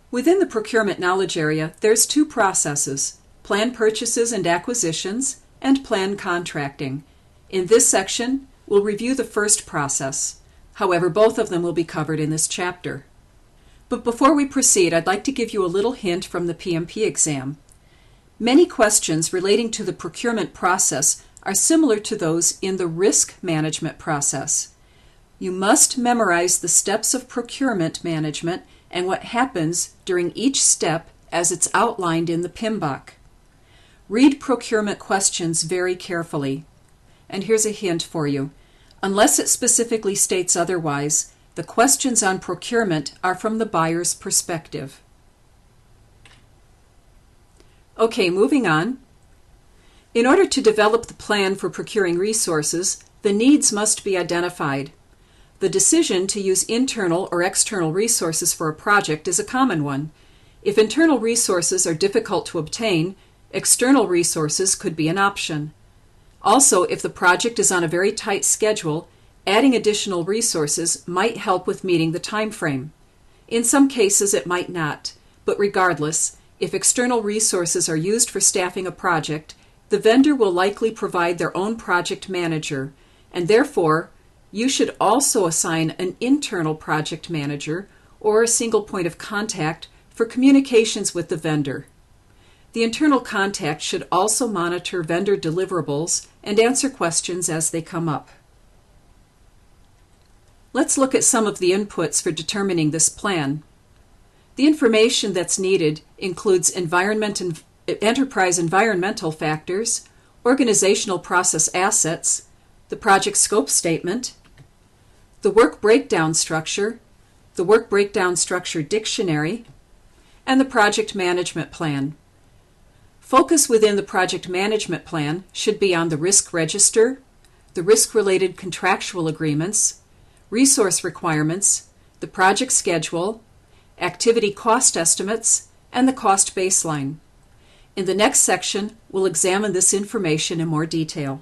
Within the procurement knowledge area, there's two processes: plan purchases and acquisitions, and plan contracting. In this section, we'll review the first process. However, both of them will be covered in this chapter. But before we proceed, I'd like to give you a little hint from the PMP exam. Many questions relating to the procurement process are similar to those in the risk management process. You must memorize the steps of procurement management and what happens during each step as it's outlined in the PMBOK. Read procurement questions very carefully. And here's a hint for you. Unless it specifically states otherwise, the questions on procurement are from the buyer's perspective. Okay, moving on. In order to develop the plan for procuring resources, the needs must be identified. The decision to use internal or external resources for a project is a common one. If internal resources are difficult to obtain, external resources could be an option. Also, if the project is on a very tight schedule, adding additional resources might help with meeting the time frame. In some cases, it might not, but regardless, if external resources are used for staffing a project, the vendor will likely provide their own project manager, and therefore, you should also assign an internal project manager or a single point of contact for communications with the vendor. The internal contact should also monitor vendor deliverables and answer questions as they come up. Let's look at some of the inputs for determining this plan. The information that's needed includes enterprise environmental factors, organizational process assets, the project scope statement, the work breakdown structure, the work breakdown structure dictionary, and the project management plan. Focus within the project management plan should be on the risk register, the risk-related contractual agreements, resource requirements, the project schedule, activity cost estimates, and the cost baseline. In the next section, we'll examine this information in more detail.